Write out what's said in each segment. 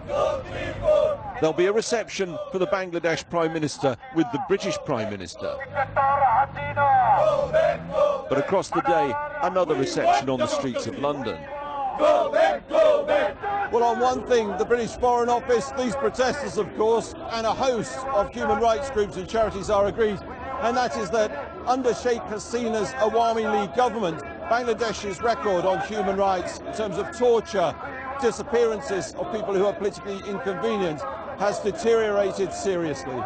There'll be a reception for the Bangladesh Prime Minister with the British Prime Minister. But across the day, another reception on the streets of London. Well, on one thing, the British Foreign Office, these protesters, of course, and a host of human rights groups and charities are agreed, and that is that under Sheikh Hasina's Awami League government, Bangladesh's record on human rights in terms of torture, disappearances of people who are politically inconvenient has deteriorated seriously.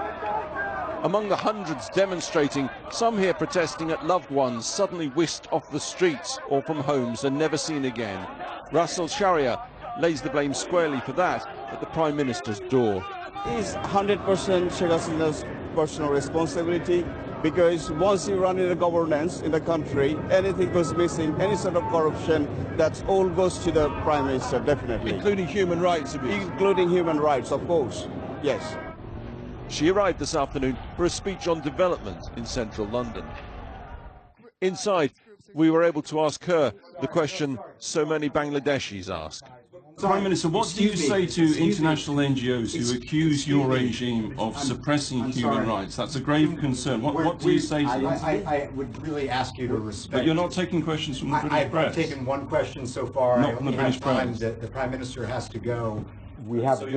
Among the hundreds demonstrating, some here protesting at loved ones suddenly whisked off the streets or from homes and never seen again. Russell Sharia lays the blame squarely for that at the Prime Minister's door. It's 100% Sheikh Hasina's personal responsibility, because once you run in a governance in the country, anything goes missing, any sort of corruption, that all goes to the Prime Minister, definitely. Including human rights abuse. Including human rights, of course, yes. She arrived this afternoon for a speech on development in central London. Inside, we were able to ask her the question so many Bangladeshis ask. Prime Minister, what do you say to international NGOs who accuse your regime of suppressing human rights? That's a grave concern. What do you say to them? I would really ask you to respect... But you're not taking questions from the British press. I've taken one question so far. Not from the British press. The Prime Minister has to go. We have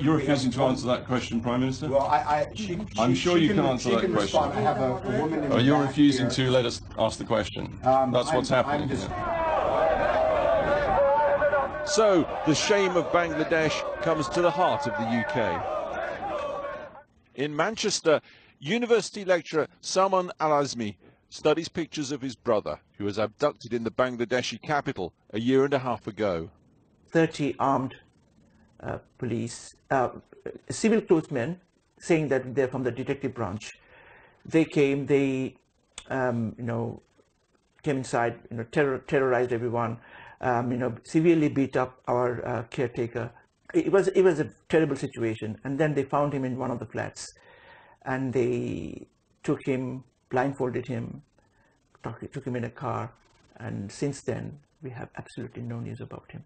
You're refusing to answer that question, Prime Minister? Well, I'm sure you can answer that question. I have a woman in the you're back refusing here. to let us ask the question. That's what's happening here. So, the shame of Bangladesh comes to the heart of the UK. In Manchester, university lecturer Salman Al-Azmi studies pictures of his brother, who was abducted in the Bangladeshi capital a year and a half ago. 30 armed police, civil clothes men, saying that they're from the detective branch. They came, they, came inside, terrorized everyone. Severely beat up our caretaker. It was a terrible situation. And then they found him in one of the flats, and they took him, blindfolded him, took him in a car, and since then we have absolutely no news about him.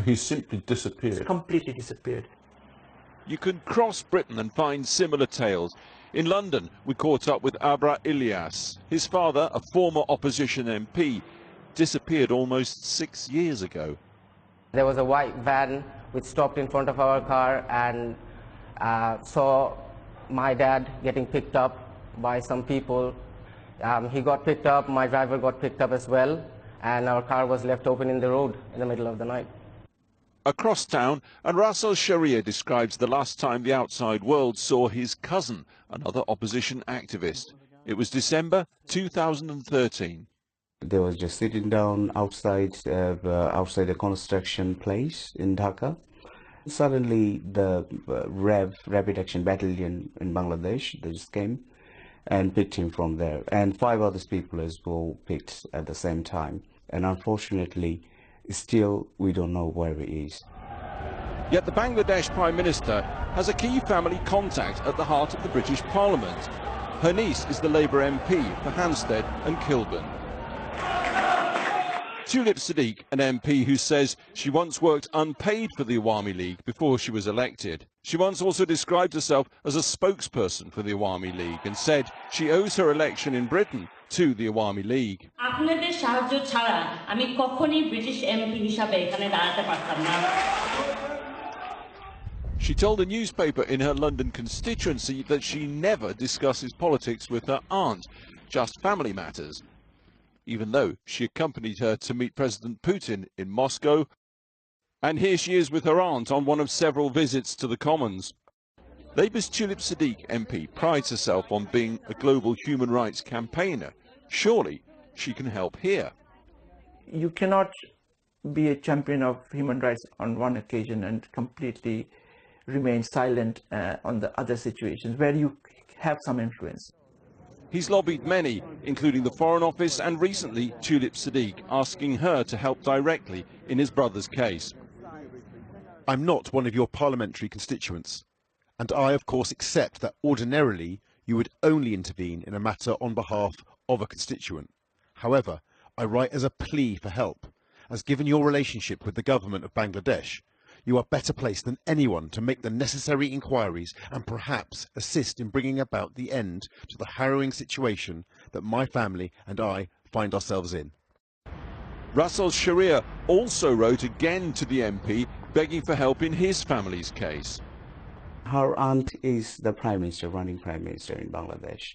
He simply disappeared. He's completely disappeared. You can cross Britain and find similar tales. In London, we caught up with Abra Ilyas. His father, a former opposition MP, disappeared almost 6 years ago. There was a white van which stopped in front of our car and saw my dad getting picked up by some people. He got picked up, my driver got picked up as well, and our car was left open in the road in the middle of the night. Across town, and Russell Sharia describes the last time the outside world saw his cousin, another opposition activist. It was December 2013. They were just sitting down outside a construction place in Dhaka. Suddenly, the Rapid Action Battalion in Bangladesh, they just came and picked him from there. And 5 other people as well picked at the same time. And unfortunately, still, we don't know where he is. Yet the Bangladesh Prime Minister has a key family contact at the heart of the British Parliament. Her niece is the Labour MP for Hampstead and Kilburn. Tulip Siddique, an MP who says she once worked unpaid for the Awami League before she was elected. She once also described herself as a spokesperson for the Awami League and said she owes her election in Britain to the Awami League. She told a newspaper in her London constituency that she never discusses politics with her aunt, just family matters, even though she accompanied her to meet President Putin in Moscow. And here she is with her aunt on one of several visits to the Commons. Labour's Tulip Siddique MP prides herself on being a global human rights campaigner. Surely she can help here. You cannot be a champion of human rights on one occasion and completely remain silent on the other situations where you have some influence. He's lobbied many, including the Foreign Office and recently Tulip Siddique, asking her to help directly in his brother's case. I'm not one of your parliamentary constituents, and I, of course, accept that ordinarily you would only intervene in a matter on behalf of a constituent. However, I write as a plea for help, as given your relationship with the government of Bangladesh, you are better placed than anyone to make the necessary inquiries and perhaps assist in bringing about the end to the harrowing situation that my family and I find ourselves in. Russell Sharia also wrote again to the MP begging for help in his family's case. Her aunt is the Prime Minister, running Prime Minister in Bangladesh.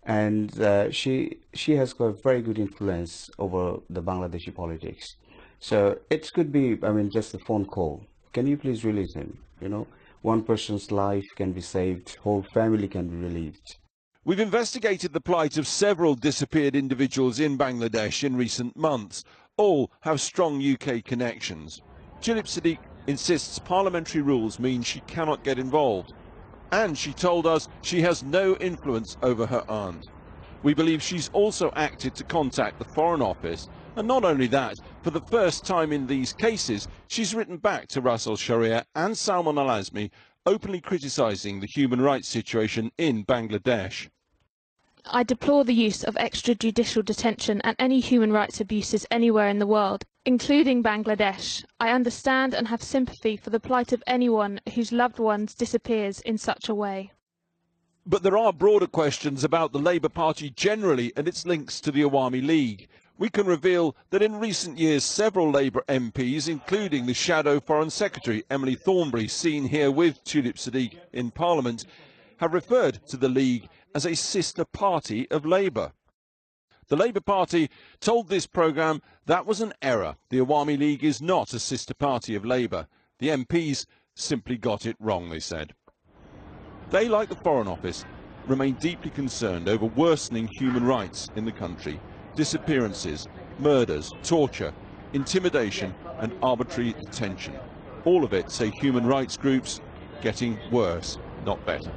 And she has got very good influence over the Bangladeshi politics. So it could be, I mean, just a phone call. Can you please release him? You know, one person's life can be saved, whole family can be relieved. We've investigated the plight of several disappeared individuals in Bangladesh in recent months. All have strong UK connections. Tulip Siddique insists parliamentary rules mean she cannot get involved. And she told us she has no influence over her aunt. We believe she's also acted to contact the Foreign Office. And not only that, for the first time in these cases, she's written back to Russell Sharia and Salman Al-Azmi, openly criticising the human rights situation in Bangladesh. I deplore the use of extrajudicial detention and any human rights abuses anywhere in the world, including Bangladesh. I understand and have sympathy for the plight of anyone whose loved ones disappears in such a way. But there are broader questions about the Labour Party generally and its links to the Awami League. We can reveal that in recent years several Labour MPs, including the Shadow Foreign Secretary Emily Thornberry, seen here with Tulip Siddique in Parliament, have referred to the League as a sister party of Labour. The Labour Party told this programme that was an error. The Awami League is not a sister party of Labour. The MPs simply got it wrong, they said. They, like the Foreign Office, remain deeply concerned over worsening human rights in the country. Disappearances, murders, torture, intimidation and arbitrary detention. All of it, say human rights groups, getting worse, not better.